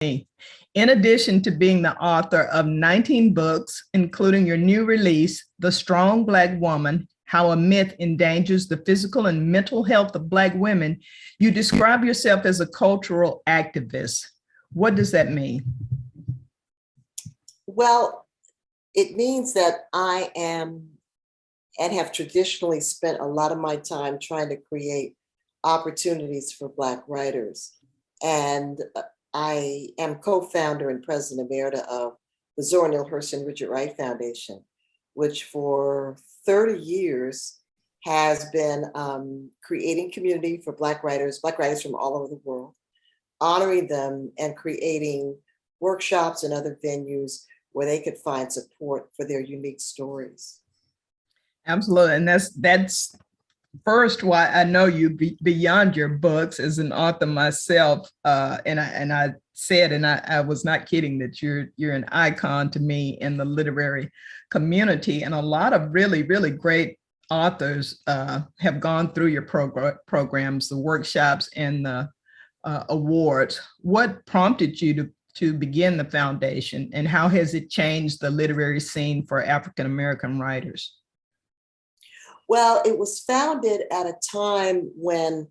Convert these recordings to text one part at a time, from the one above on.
In addition to being the author of 19 books, including your new release, The Strong Black Woman, How a Myth Endangers the Physical and Mental Health of Black Women, you describe yourself as a cultural activist. What does that mean? Well, it means that I am and have traditionally spent a lot of my time trying to create opportunities for Black writers. And I am co-founder and president emerita of the Zora Neale Hurston Richard Wright Foundation, which for 30 years has been creating community for Black writers from all over the world, honoring them and creating workshops and other venues where they could find support for their unique stories. Absolutely, and that's first why I know you beyond your books as an author myself, and I said, and I was not kidding, that you're an icon to me in the literary community, and a lot of really great authors have gone through your programs, the workshops, and the awards. What prompted you to begin the foundation, and how has it changed the literary scene for African American writers? Well, it was founded at a time when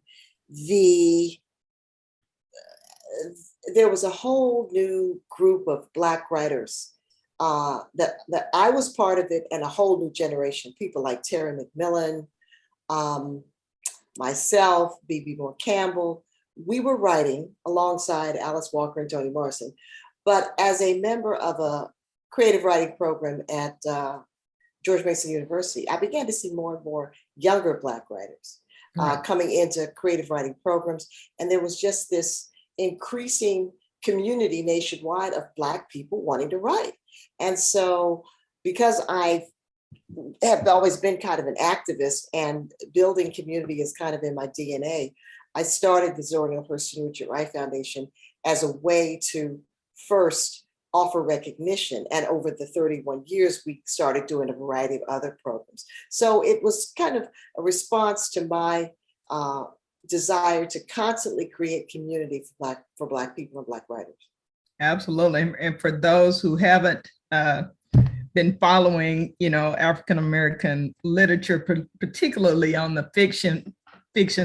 there was a whole new group of Black writers that I was part of it, and a whole new generation, people like Terry McMillan, myself, B.B. Moore Campbell. We were writing alongside Alice Walker and Toni Morrison, but as a member of a creative writing program at George Mason University, I began to see more and more younger Black writers coming into creative writing programs. And there was just this increasing community nationwide of Black people wanting to write. And so because I have always been kind of an activist and building community is kind of in my DNA, I started the Zora Neale Hurston Richard Wright Foundation as a way to first offer recognition. And over the 31 years, we started doing a variety of other programs. So it was kind of a response to my desire to constantly create community for Black people and Black writers. Absolutely. And for those who haven't been following, African American literature, particularly on the fiction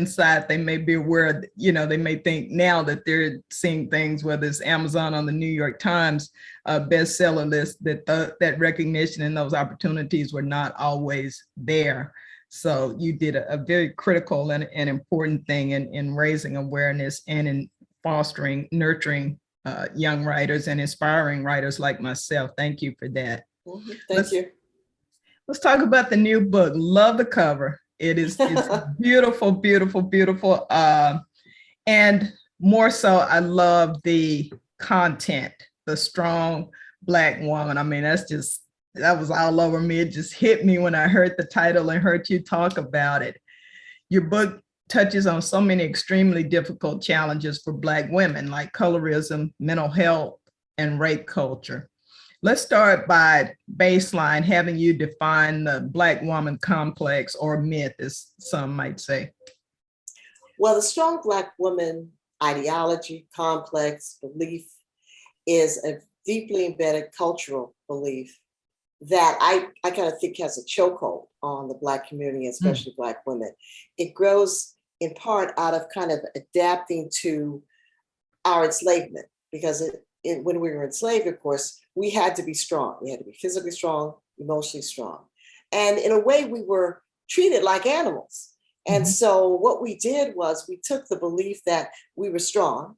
side, they may be aware, they may think now that they're seeing things, whether it's Amazon on the New York Times bestseller list, that recognition and those opportunities were not always there. So you did a very critical and important thing in raising awareness and in fostering, nurturing young writers and inspiring writers like myself. Thank you for that. Thank you. Let's talk about the new book. Love the cover. It's beautiful, beautiful, beautiful. And more so, I love the content, the strong Black woman. I mean, that was all over me. It just hit me when I heard the title and heard you talk about it. Your book touches on so many extremely difficult challenges for Black women, like colorism, mental health, and rape culture. Let's start by baseline, having you define the Black woman complex, or myth, as some might say. Well, the strong Black woman ideology, complex, belief is a deeply embedded cultural belief that I kind of think has a chokehold on the Black community, especially Black women. It grows in part out of kind of adapting to our enslavement, because when we were enslaved, of course, we had to be strong. We had to be physically strong, emotionally strong. And in a way, we were treated like animals. And so what we did was we took the belief that we were strong,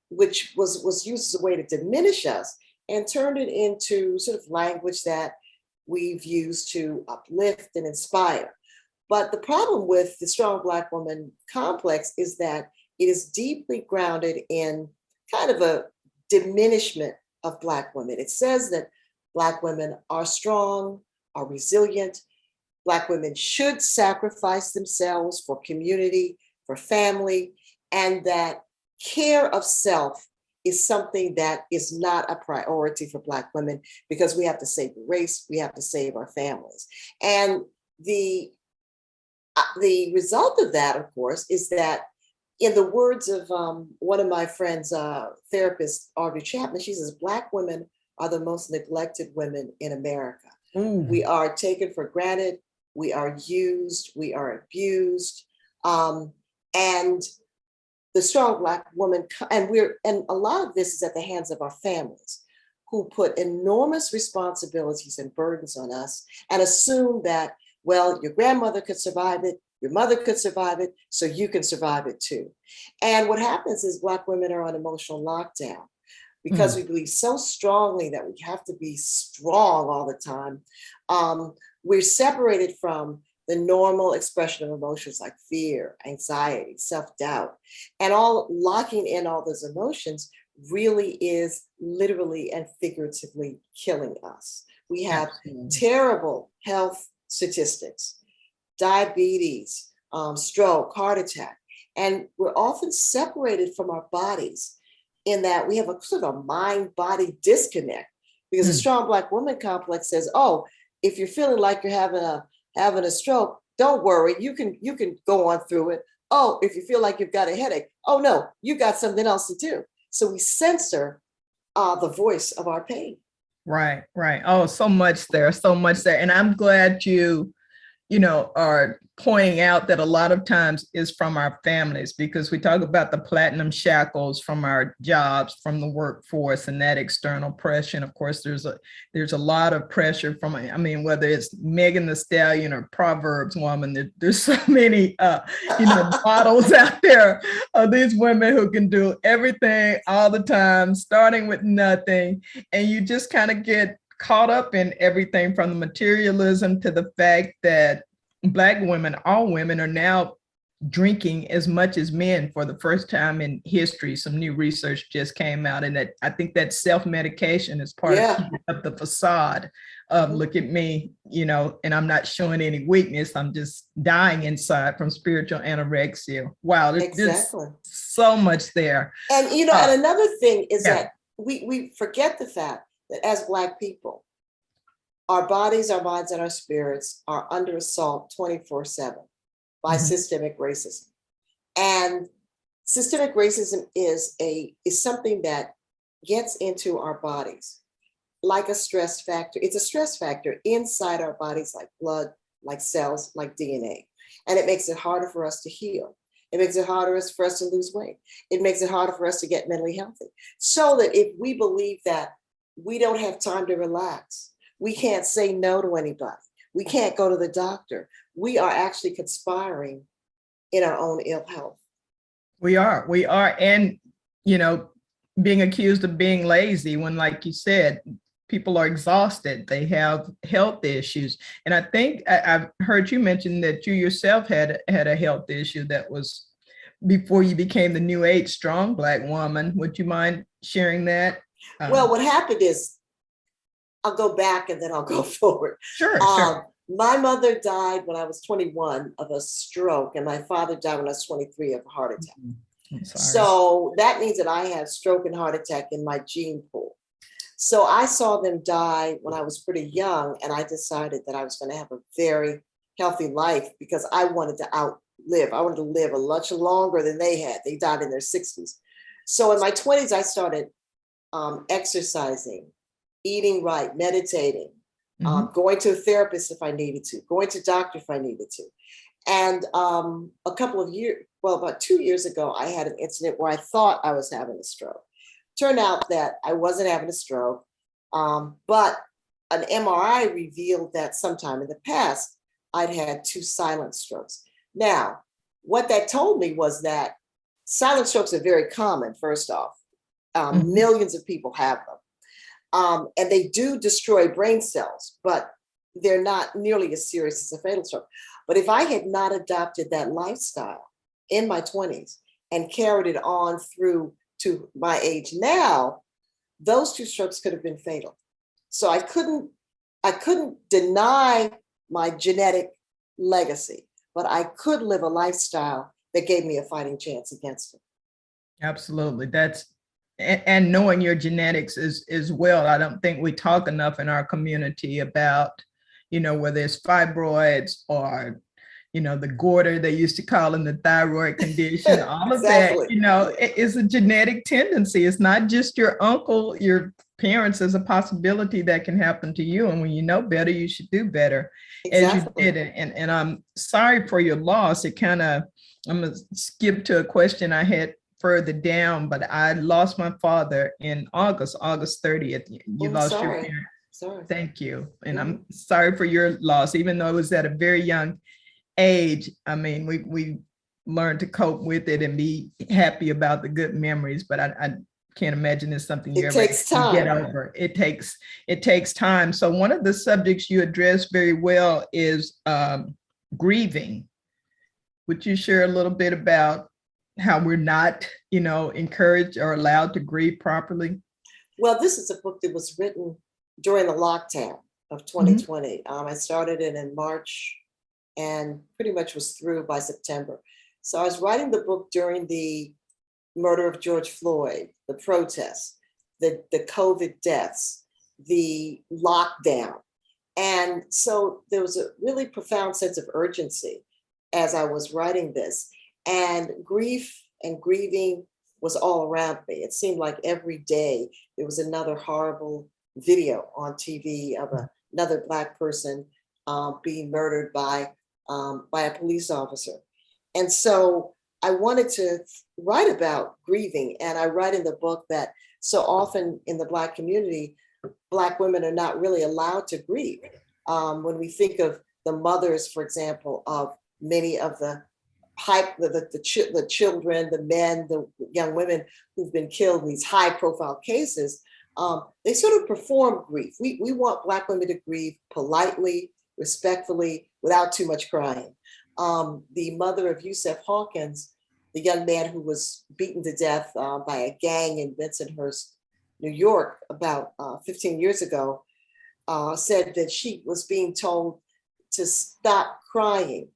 which was used as a way to diminish us, and turned it into sort of language that we've used to uplift and inspire. But the problem with the strong Black woman complex is that it is deeply grounded in kind of a diminishment of Black women. It says that Black women are strong, are resilient. Black women should sacrifice themselves for community, for family, and that care of self is something that is not a priority for Black women, because we have to save the race, we have to save our families. And the result of that, of course, is that in the words of one of my friends, therapist, Audrey Chapman, she says, Black women are the most neglected women in America. Ooh. We are taken for granted. We are used. We are abused. And the strong Black woman, and a lot of this is at the hands of our families, who put enormous responsibilities and burdens on us and assume that, well, your grandmother could survive it, your mother could survive it, so you can survive it too. And what happens is Black women are on emotional lockdown because we believe so strongly that we have to be strong all the time. We're separated from the normal expression of emotions like fear, anxiety, self-doubt, and all locking in all those emotions really is literally and figuratively killing us. We have terrible health statistics, diabetes, stroke, heart attack, and we're often separated from our bodies in that we have a sort of mind-body disconnect because the strong Black woman complex says, oh, if you're feeling like you're having a stroke, don't worry, you can go on through it. Oh, if you feel like you've got a headache, oh no, you got something else to do. So we censor the voice of our pain. Right. Oh, so much there. And I'm glad you are pointing out that a lot of times is from our families, because we talk about the platinum shackles from our jobs, from the workforce, and that external pressure. And of course, there's a lot of pressure from, whether it's Megan the Stallion or Proverbs woman, there's so many, models out there of these women who can do everything all the time, starting with nothing. And you just kind of get caught up in everything from the materialism to the fact that Black women, all women, are now drinking as much as men for the first time in history. Some new research just came out, and that I think that self-medication is part of keeping up the facade of look at me, and I'm not showing any weakness. I'm just dying inside from spiritual anorexia. Wow, there's so much there. And and another thing is that we forget the fact that as Black people, our bodies, our minds, and our spirits are under assault 24/7 by systemic racism. And systemic racism is something that gets into our bodies like a stress factor. It's a stress factor inside our bodies, like blood, like cells, like DNA. And it makes it harder for us to heal. It makes it harder for us to lose weight. It makes it harder for us to get mentally healthy. So that if we believe that we don't have time to relax, we can't say no to anybody, we can't go to the doctor, we are actually conspiring in our own ill health. We are. And, being accused of being lazy when, like you said, people are exhausted, they have health issues. And I think I've heard you mention that you yourself had a health issue that was before you became the new age strong Black woman. Would you mind sharing that? Well, what happened is, I'll go back and then I'll go forward. Sure. My mother died when I was 21 of a stroke, and my father died when I was 23 of a heart attack. So that means that I had stroke and heart attack in my gene pool. So I saw them die when I was pretty young, and I decided that I was going to have a very healthy life because I wanted to outlive. I wanted to live a much longer than they had. They died in their 60s. So in my 20s, I started exercising, eating right, meditating, going to a therapist if I needed to, going to a doctor if I needed to. And about 2 years ago, I had an incident where I thought I was having a stroke. Turned out that I wasn't having a stroke, but an MRI revealed that sometime in the past, I'd had 2 silent strokes. Now, what that told me was that silent strokes are very common, first off. Millions of people have them. And they do destroy brain cells, but they're not nearly as serious as a fatal stroke. But if I had not adopted that lifestyle in my 20s and carried it on through to my age now, those 2 strokes could have been fatal. So I couldn't deny my genetic legacy, but I could live a lifestyle that gave me a fighting chance against it. Absolutely. And knowing your genetics is well. I don't think we talk enough in our community about, whether it's fibroids or, the goiter they used to call in the thyroid condition, all of that, Exactly. it is a genetic tendency. It's not just your uncle, your parents. There's a possibility that can happen to you. And when you know better, you should do better as you Exactly. did it. And I'm sorry for your loss. I'm going to skip to a question I had further down, but I lost my father in August 30th. You I'm lost your sorry. parent. Sorry. Thank you. And I'm sorry for your loss, even though it was at a very young age. I mean, we learned to cope with it and be happy about the good memories, but I can't imagine it's something you It ever takes time. get over. It takes time. So one of the subjects you address very well is grieving. Would you share a little bit about how we're not, encouraged or allowed to grieve properly? Well, this is a book that was written during the lockdown of 2020. I started it in March and pretty much was through by September. So I was writing the book during the murder of George Floyd, the protests, the COVID deaths, the lockdown. And so there was a really profound sense of urgency as I was writing this. And grief and grieving was all around me. It seemed like every day there was another horrible video on TV of another Black person being murdered by a police officer. And so I wanted to write about grieving. And I write in the book that so often in the Black community, Black women are not really allowed to grieve. When we think of the mothers, for example, of many of the children, the men, the young women who've been killed in these high profile cases, they sort of perform grief. We want Black women to grieve politely, respectfully, without too much crying. The mother of Yusef Hawkins, the young man who was beaten to death by a gang in Bensonhurst, New York, about 15 years ago, said that she was being told to stop crying,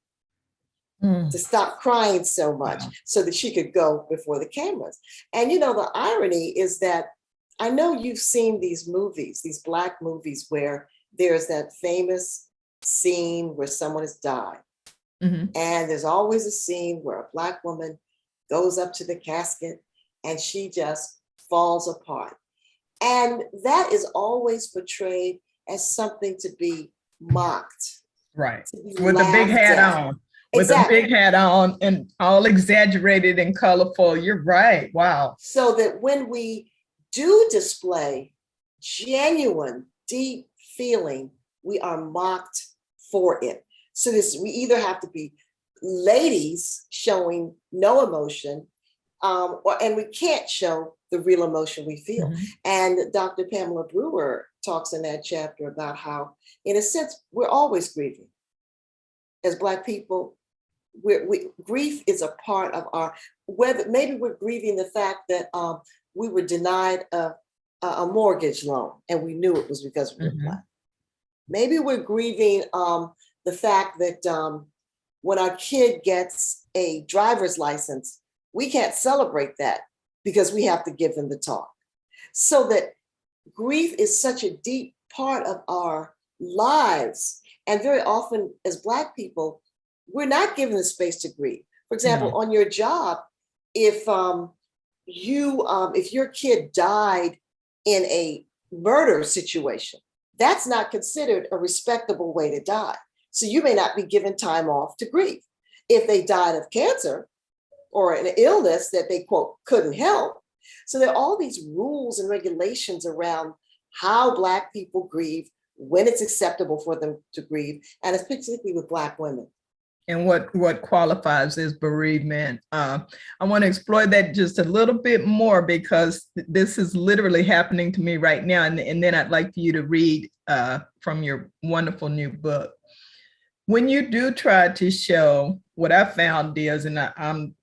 to stop crying so much so that she could go before the cameras. And the irony is that I know you've seen these movies, these Black movies, where there's that famous scene where someone has died. And there's always a scene where a Black woman goes up to the casket and she just falls apart. And that is always portrayed as something to be mocked. Right. With a big hat on. With a big hat on and all exaggerated and colorful. You're right. Wow. So that when we do display genuine, deep feeling, we are mocked for it. So we either have to be ladies showing no emotion, and we can't show the real emotion we feel. And Dr. Pamela Brewer talks in that chapter about how, in a sense, we're always grieving. As Black people, grief is a part of maybe we're grieving the fact that we were denied a mortgage loan and we knew it was because we were Black. Maybe we're grieving the fact that when our kid gets a driver's license, we can't celebrate that because we have to give them the talk. So that grief is such a deep part of our lives. And very often as Black people, we're not given the space to grieve. For example, on your job, if your kid died in a murder situation, that's not considered a respectable way to die. So you may not be given time off to grieve. If they died of cancer or an illness that they, quote, couldn't help. So there are all these rules and regulations around how Black people grieve, when it's acceptable for them to grieve, and it's particularly with Black women. And what qualifies as bereavement. I want to explore that just a little bit more because this is literally happening to me right now. And then I'd like for you to read from your wonderful new book. When you do try to show, what I found is, and I'm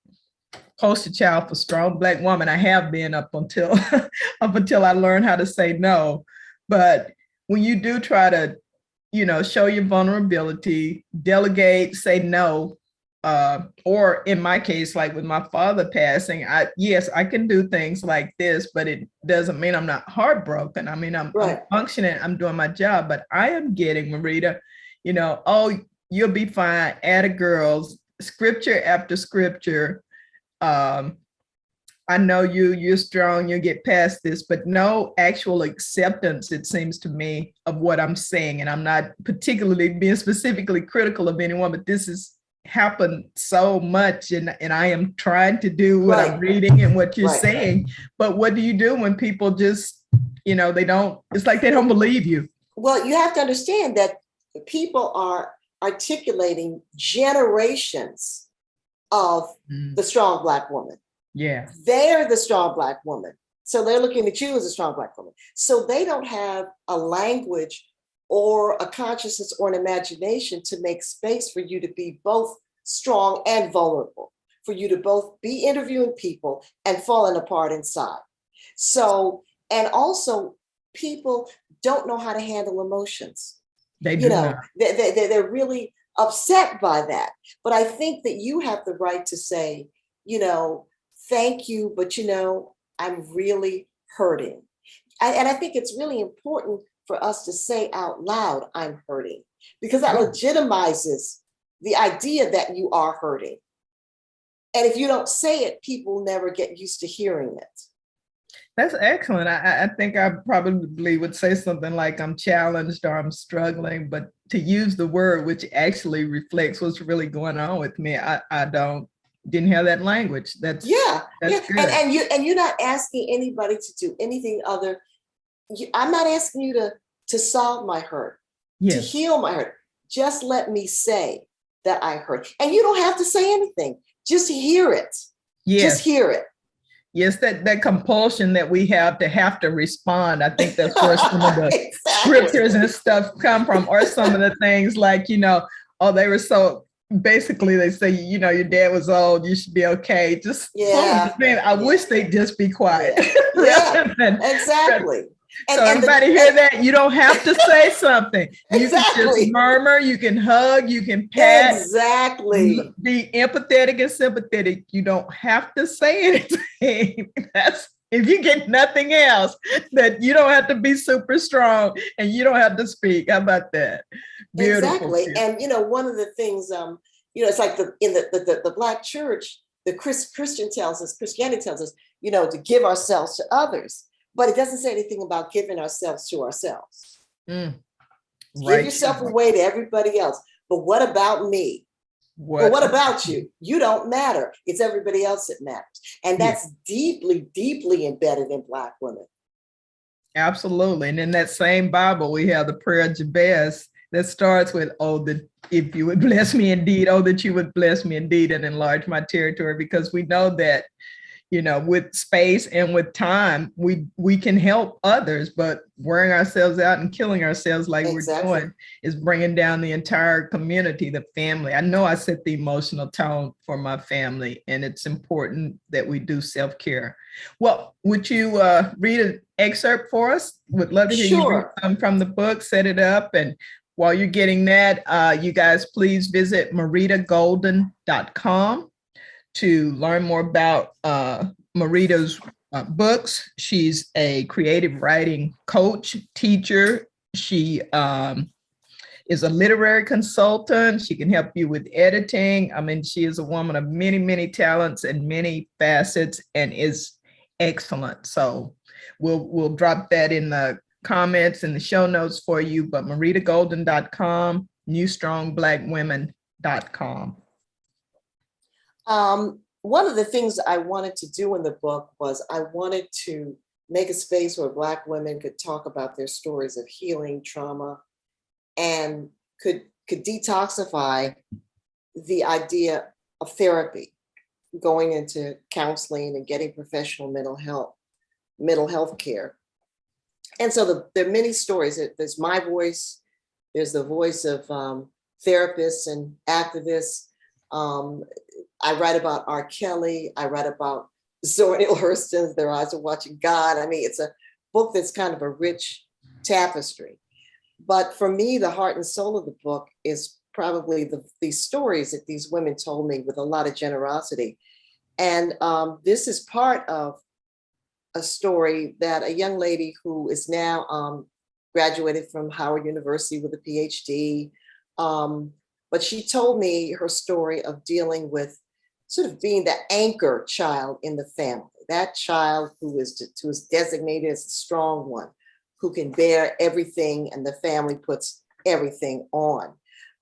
poster child for strong Black woman, I have been up until I learned how to say no. But when you do try to show your vulnerability, delegate, say no, or in my case, like with my father passing, yes, I can do things like this, but it doesn't mean I'm not heartbroken. I mean, I'm functioning, I'm doing my job, but I am getting, Marita, oh, you'll be fine. Atta girls, scripture after scripture. I know you're strong, you'll get past this, but no actual acceptance, it seems to me, of what I'm saying. And I'm not particularly being specifically critical of anyone, but this has happened so much. And I am trying to do what I'm reading and what you're saying. But what do you do when people just, they don't, it's like they don't believe you? Well, you have to understand that people are articulating generations of the strong Black woman. Yeah. They're the strong Black woman. So they're looking at you as a strong Black woman. So they don't have a language or a consciousness or an imagination to make space for you to be both strong and vulnerable, for you to both be interviewing people and falling apart inside. So, and also people don't know how to handle emotions. They do not. They're really upset by that. But I think that you have the right to say, thank you, but I'm really hurting. And I think it's really important for us to say out loud, I'm hurting, because that legitimizes the idea that you are hurting. And if you don't say it, people never get used to hearing it. That's excellent. I think I probably would say something like I'm challenged or I'm struggling, but to use the word which actually reflects what's really going on with me, I didn't have that language. That's good. And you're not asking anybody to do anything other. I'm not asking you to solve my hurt, to heal my hurt. Just let me say that I hurt. And you don't have to say anything. Just hear it. Just hear it. Yes, that compulsion that we have to respond. I think that's where some of the scriptures and stuff come from, or some of the things like, they were so, basically they say, your dad was old, you should be okay. Just I wish they'd just be quiet. Exactly. So everybody hear that? You don't have to say something. You can just murmur, you can hug, you can pat. Exactly. Be empathetic and sympathetic. You don't have to say anything. That's if you get nothing else, that you don't have to be super strong and you don't have to speak. How about that? Beautiful. Exactly. Beautiful. And one of the things, it's like in the Black church, the Christianity tells us, to give ourselves to others. But it doesn't say anything about giving ourselves to ourselves. Give yourself away to everybody else. But what about me? But what about you? You don't matter. It's everybody else that matters. And that's deeply, deeply embedded in Black women. Absolutely. And in that same Bible, we have the prayer of Jabez that starts with, if you would bless me indeed, that you would bless me indeed and enlarge my territory, because we know that with space and with time, we can help others, but wearing ourselves out and killing ourselves like we're doing is bringing down the entire community, the family. I know I set the emotional tone for my family, and it's important that we do self-care. Well, would you read an excerpt for us? Would love to hear you read some from the book, set it up. And while you're getting that, you guys please visit maritagolden.com to learn more about Marita's books. She's a creative writing coach, teacher. She is a literary consultant. She can help you with editing. I mean, she is a woman of many, many talents and many facets, and is excellent. So we'll drop that in the comments and the show notes for you, but maritagolden.com, newstrongblackwomen.com. One of the things I wanted to do in the book was I wanted to make a space where Black women could talk about their stories of healing, trauma, and could detoxify the idea of therapy, going into counseling and getting professional mental health care. And so there are many stories. There's my voice, there's the voice of therapists and activists. I write about R. Kelly. I write about Zora Neale Hurston's Their Eyes Are Watching God. I mean, it's a book that's kind of a rich tapestry. But for me, the heart and soul of the book is probably these stories that these women told me with a lot of generosity. And this is part of a story that a young lady who is now graduated from Howard University with a PhD, But she told me her story of dealing with sort of being the anchor child in the family, that child who is designated as the strong one, who can bear everything, and the family puts everything on.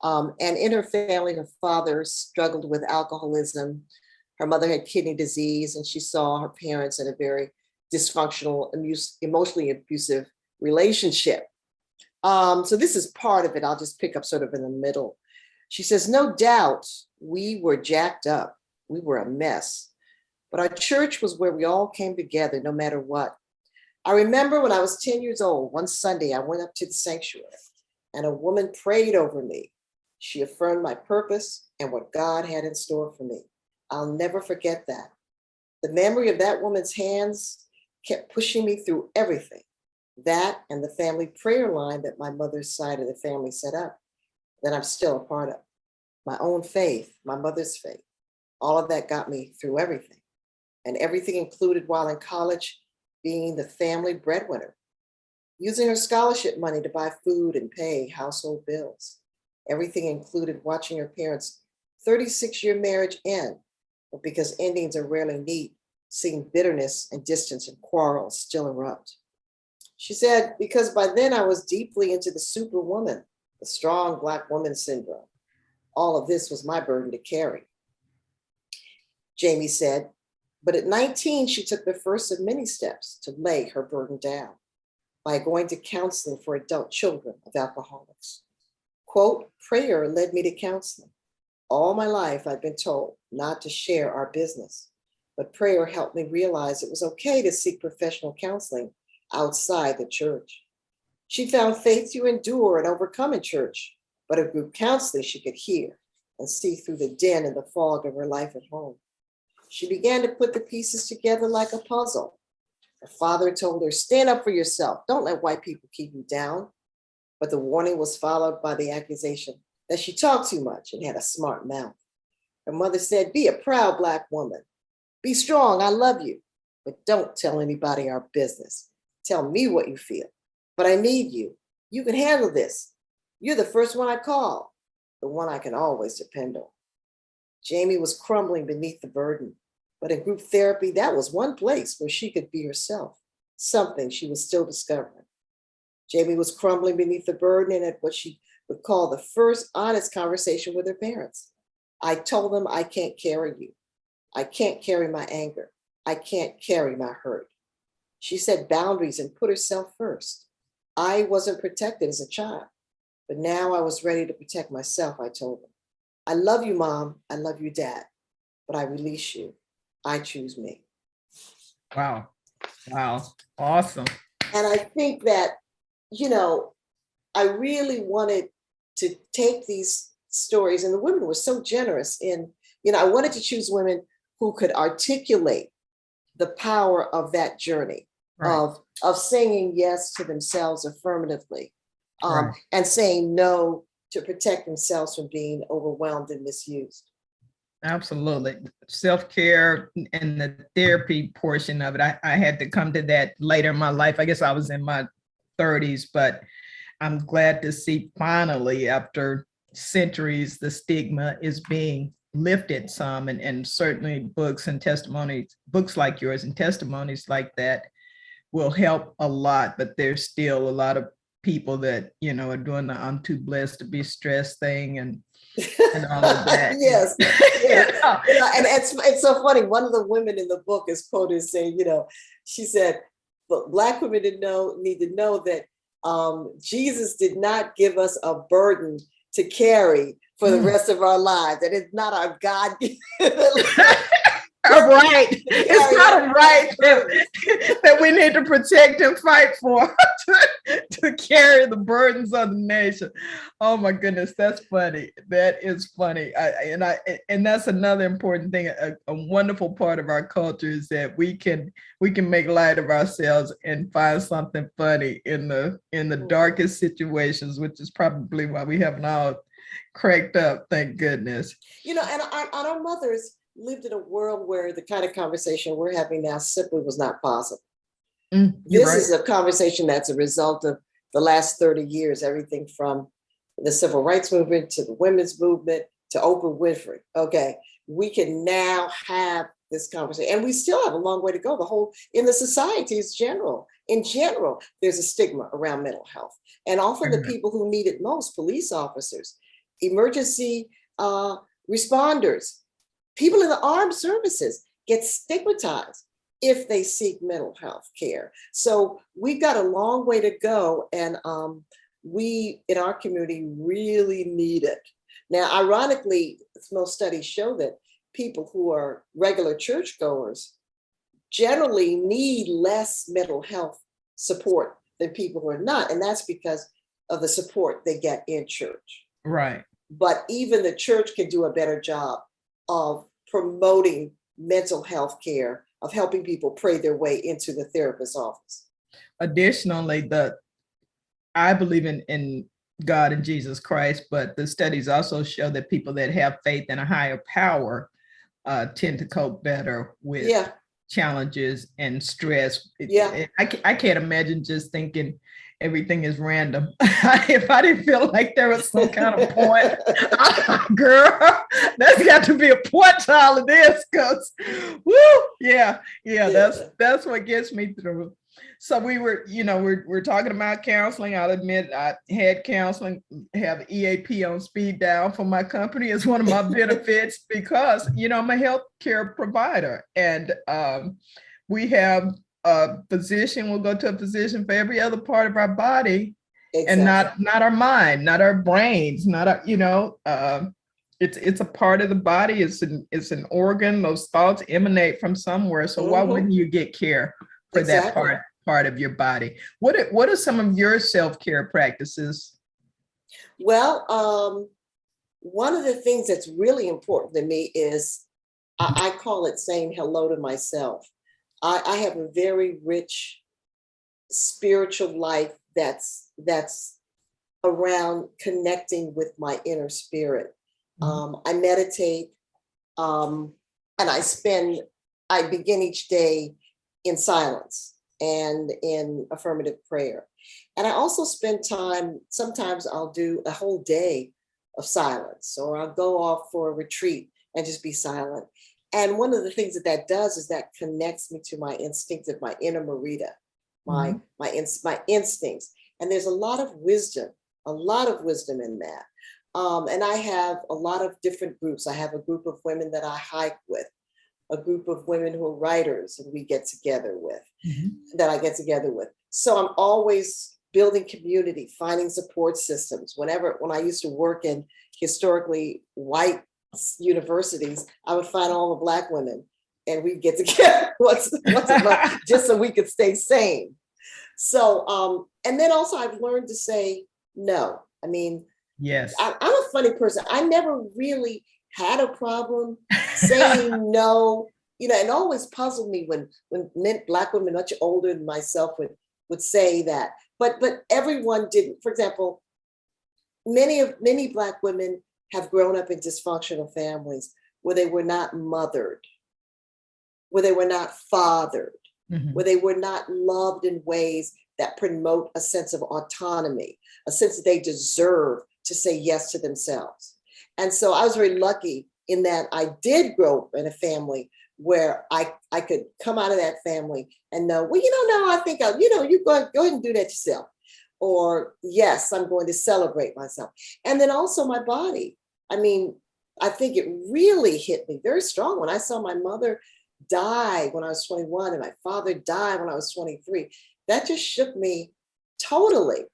And in her family, her father struggled with alcoholism. Her mother had kidney disease, and she saw her parents in a very dysfunctional, emotionally abusive relationship. So this is part of it. I'll just pick up sort of in the middle. She says, no doubt we were jacked up. We were a mess. But our church was where we all came together, no matter what. I remember when I was 10 years old, one Sunday, I went up to the sanctuary and a woman prayed over me. She affirmed my purpose and what God had in store for me. I'll never forget that. The memory of that woman's hands kept pushing me through everything. That and the family prayer line that my mother's side of the family set up, that I'm still a part of. My own faith, my mother's faith, all of that got me through everything. And everything included, while in college, being the family breadwinner, using her scholarship money to buy food and pay household bills. Everything included watching her parents' 36-year marriage end, but because endings are rarely neat, seeing bitterness and distance and quarrels still erupt. She said, because by then I was deeply into the superwoman, the strong Black woman syndrome. All of this was my burden to carry. Jamie said, but at 19, she took the first of many steps to lay her burden down by going to counseling for adult children of alcoholics. Quote, prayer led me to counseling. All my life, I've been told not to share our business, but prayer helped me realize it was okay to seek professional counseling outside the church. She found faith to endure and overcome in church, but a group counseling she could hear and see through the din and the fog of her life at home. She began to put the pieces together like a puzzle. Her father told her, stand up for yourself. Don't let white people keep you down. But the warning was followed by the accusation that she talked too much and had a smart mouth. Her mother said, be a proud Black woman. Be strong, I love you, but don't tell anybody our business. Tell me what you feel, but I need you. You can handle this. You're the first one I call, the one I can always depend on. Jamie was crumbling beneath the burden, but in group therapy, that was one place where she could be herself, something she was still discovering. Jamie was crumbling beneath the burden and had what she would call the first honest conversation with her parents. I told them I can't carry you. I can't carry my anger. I can't carry my hurt. She set boundaries and put herself first. I wasn't protected as a child, but now I was ready to protect myself, I told them. I love you, Mom. I love you, Dad, but I release you. I choose me. Wow. Wow. Awesome. And I think that, I really wanted to take these stories, and the women were so generous in, I wanted to choose women who could articulate the power of that journey, right, of saying yes to themselves affirmatively, right, and saying no to protect themselves from being overwhelmed and misused. Absolutely. Self-care and the therapy portion of it. I had to come to that later in my life. I guess I was in my 30s, but I'm glad to see finally, after centuries, the stigma is being lifted some, and certainly books and testimonies, books like yours and testimonies like that will help a lot, but there's still a lot of people that, are doing the I'm too blessed to be stressed thing and all of that. Yes. And it's so funny. One of the women in the book is quoted saying, she said, but Black women need to know that Jesus did not give us a burden to carry for the rest of our lives. That it's not our God. Right. It's not a right that we need to protect and fight for to carry the burdens of the nation. Oh my goodness, that's funny. That is funny. And that's another important thing. A wonderful part of our culture is that we can make light of ourselves and find something funny in the darkest situations, which is probably why we haven't all cracked up. Thank goodness. And our mothers lived in a world where the kind of conversation we're having now simply was not possible. This is a conversation that's a result of the last 30 years, everything from the civil rights movement to the women's movement to Oprah Winfrey. Okay, we can now have this conversation, and we still have a long way to go. The whole in the society is in general, there's a stigma around mental health, and often the people who need it most, police officers, emergency responders, people in the armed services, get stigmatized if they seek mental health care. So we've got a long way to go, and we in our community really need it. Now, ironically, most studies show that people who are regular churchgoers generally need less mental health support than people who are not. And that's because of the support they get in church. Right. But even the church can do a better job of promoting mental health care, of helping people pray their way into the therapist's office. Additionally, I believe in God and Jesus Christ, but the studies also show that people that have faith in a higher power tend to cope better with challenges and stress. I can't imagine just thinking everything is random. If I didn't feel like there was some kind of point, girl, that's got to be a point to all of this, because that's what gets me through. So we're talking about counseling. I'll admit I had counseling, have EAP on speed dial for my company as one of my benefits, because, I'm a healthcare provider, and we have a physician. We'll go to a physician for every other part of our body, and not our mind, not our brains, not our, it's a part of the body. It's an organ. Those thoughts emanate from somewhere. So why wouldn't you get care for that part of your body? What are some of your self-care practices? Well, one of the things that's really important to me is I call it saying hello to myself. I have a very rich spiritual life that's around connecting with my inner spirit. I meditate, and I begin each day in silence and in affirmative prayer. And I also spend time, sometimes I'll do a whole day of silence, or I'll go off for a retreat and just be silent. And one of the things that does is that connects me to my instinctive, my inner Marita, my instincts. And there's a lot of wisdom in that. And I have a lot of different groups. I have a group of women that I hike with, a group of women who are writers and that I get together with. So I'm always building community, finding support systems. When I used to work in historically white universities, I would find all the Black women and we'd get together once a month just so we could stay sane. So, and then also I've learned to say no. I mean, yes, I'm a funny person. I never really had a problem saying no, and it always puzzled me when Black women much older than myself would say that. But everyone didn't. For example, many Black women have grown up in dysfunctional families where they were not mothered, where they were not fathered, where they were not loved in ways that promote a sense of autonomy, a sense that they deserve to say yes to themselves. And so I was very lucky in that I did grow up in a family where I could come out of that family and know, well, no, I think you go ahead and do that yourself. Or yes, I'm going to celebrate myself. And then also my body. I mean, I think it really hit me very strong when I saw my mother die when I was 21 and my father died when I was 23. That just shook me totally.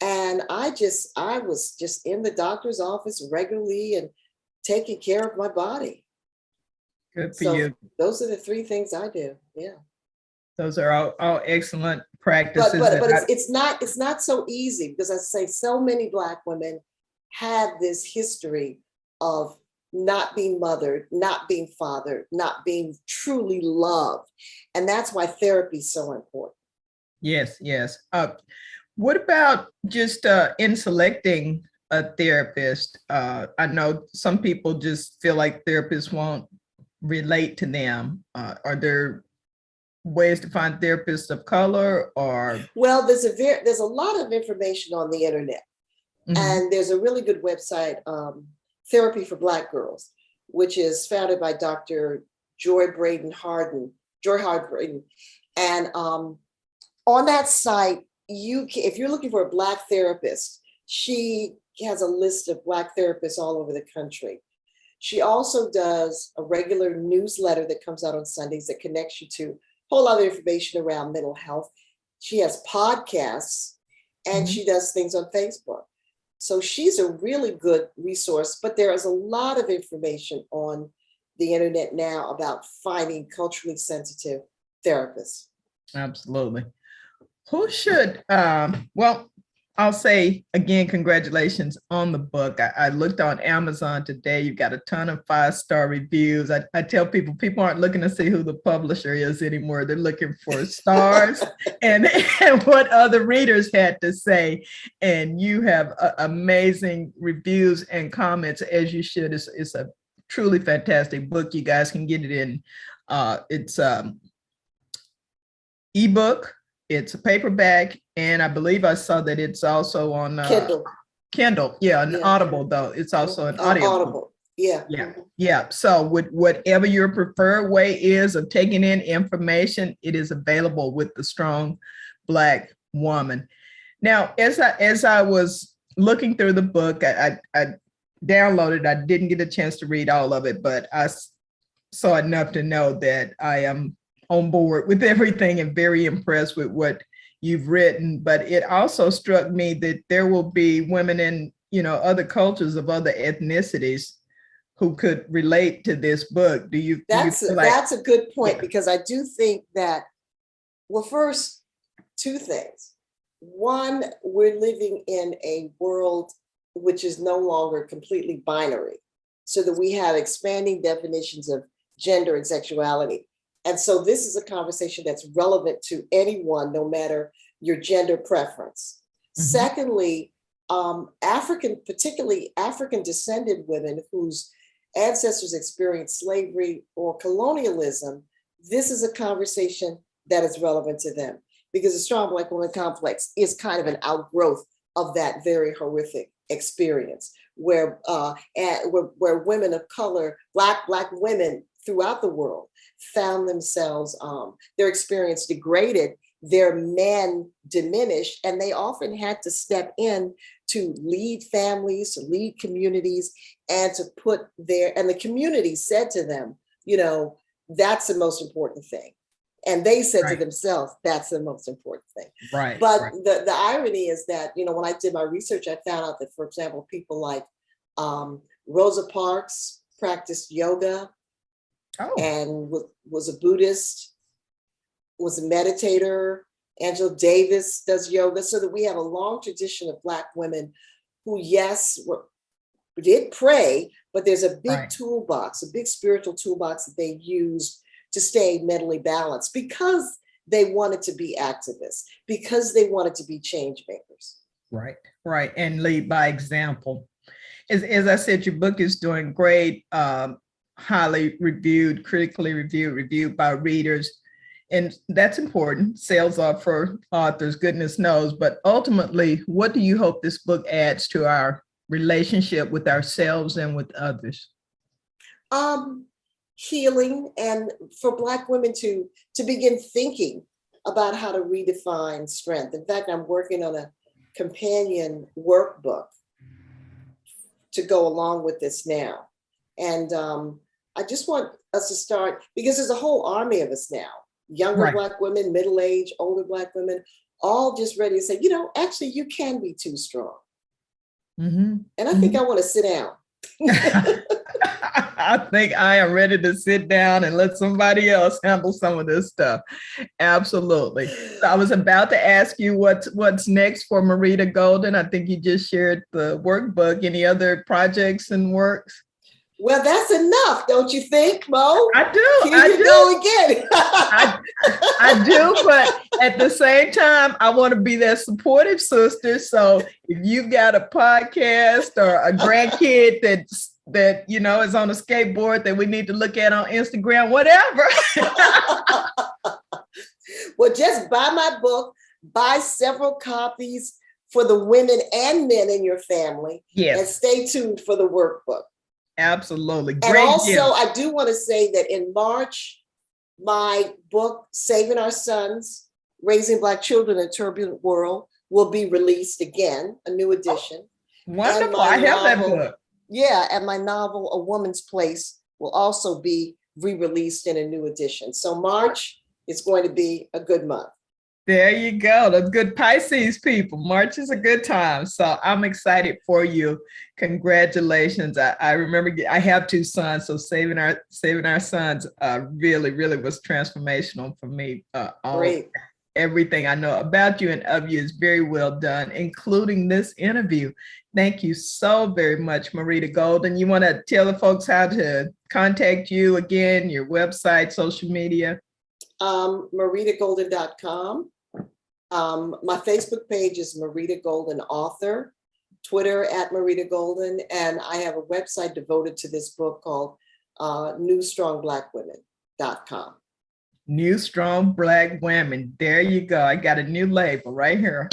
And I was just in the doctor's office regularly and taking care of my body. Good for you. Those are the three things I do. Yeah. Those are all excellent practices. But it's not so easy, because I say so many Black women have this history of not being mothered, not being fathered, not being truly loved. And that's why therapy is so important. Yes. What about just in selecting a therapist? I know some people just feel like therapists won't relate to them. Are there ways to find therapists of color? Or well, there's a lot of information on the internet, And there's a really good website, Therapy for Black Girls, which is founded by Dr. Joy Hard Braden. And on that site, if you're looking for a Black therapist, she has a list of Black therapists all over the country. She also does a regular newsletter that comes out on Sundays that connects you to a whole lot of information around mental health. She has podcasts, and she does things on Facebook. So she's a really good resource, but there is a lot of information on the internet now about finding culturally sensitive therapists. Absolutely. Who should, well, I'll say again, congratulations on the book. I looked on Amazon today. You've got a ton of 5-star reviews. I tell people aren't looking to see who the publisher is anymore. They're looking for stars and what other readers had to say. And you have amazing reviews and comments, as you should. It's a truly fantastic book. You guys can get it in, it's ebook. It's a paperback, and I believe I saw that it's also on Kindle. Yeah, an Audible though. It's also an audio. Audible. Yeah. Yeah. So with whatever your preferred way is of taking in information, it is available with the Strong Black Woman. Now, as I was looking through the book, I downloaded. I didn't get a chance to read all of it, but I saw enough to know that I am on board with everything and very impressed with what you've written. But it also struck me that there will be women in, other cultures of other ethnicities who could relate to this book. That's a good point, because I do think that, well, first, two things. One, we're living in a world which is no longer completely binary, so that we have expanding definitions of gender and sexuality. And so this is a conversation that's relevant to anyone, no matter your gender preference. Secondly, particularly African descended women whose ancestors experienced slavery or colonialism, this is a conversation that is relevant to them, because the Strong Black Woman complex is kind of an outgrowth of that very horrific experience, where women of color, Black women throughout the world, found themselves, their experience degraded, their men diminished, and they often had to step in to lead families, to lead communities, and to and the community said to them, that's the most important thing. And they said to themselves, that's the most important thing. Right. But the irony is that, when I did my research, I found out that, for example, people like Rosa Parks practiced yoga, and was a Buddhist, was a meditator. Angela Davis does yoga, so that we have a long tradition of Black women who, yes, did pray, but there's a big toolbox, a big spiritual toolbox that they used to stay mentally balanced, because they wanted to be activists, because they wanted to be change makers. Right, and lead by example. As I said, your book is doing great. Highly reviewed, critically reviewed by readers. And that's important. Sales are for authors, goodness knows. But ultimately, what do you hope this book adds to our relationship with ourselves and with others? Healing, and for Black women to begin thinking about how to redefine strength. In fact, I'm working on a companion workbook to go along with this now. And I just want us to start, because there's a whole army of us now, younger Black women, middle-aged, older Black women, all just ready to say, actually, you can be too strong. And I think I want to sit down. I think I am ready to sit down and let somebody else handle some of this stuff. Absolutely. So I was about to ask you what's next for Marita Golden. I think you just shared the workbook. Any other projects and works? Well, that's enough, don't you think, Mo? I do. Here you go again. I do, but at the same time, I want to be that supportive sister. So if you've got a podcast or a grandkid that is on a skateboard that we need to look at on Instagram, whatever. Well, just buy my book, buy several copies for the women and men in your family. Yes. And stay tuned for the workbook. Absolutely. And Great also, gift. I do want to say that in March, my book, Saving Our Sons, Raising Black Children in a Turbulent World, will be released again, a new edition. Wonderful. I have that book. Yeah, and my novel, A Woman's Place, will also be re-released in a new edition. So March is going to be a good month. There you go. The good Pisces people. March is a good time. So I'm excited for you. Congratulations. I remember I have 2 sons, so saving our sons really, really was transformational for me. Great. Everything I know about you and of you is very well done, including this interview. Thank you so very much, Marita Golden. You want to tell the folks how to contact you again, your website, social media? MaritaGolden.com. My Facebook page is Marita Golden Author, Twitter at Marita Golden, and I have a website devoted to this book called NewStrongBlackWomen.com. New Strong Black Women. There you go. I got a new label right here.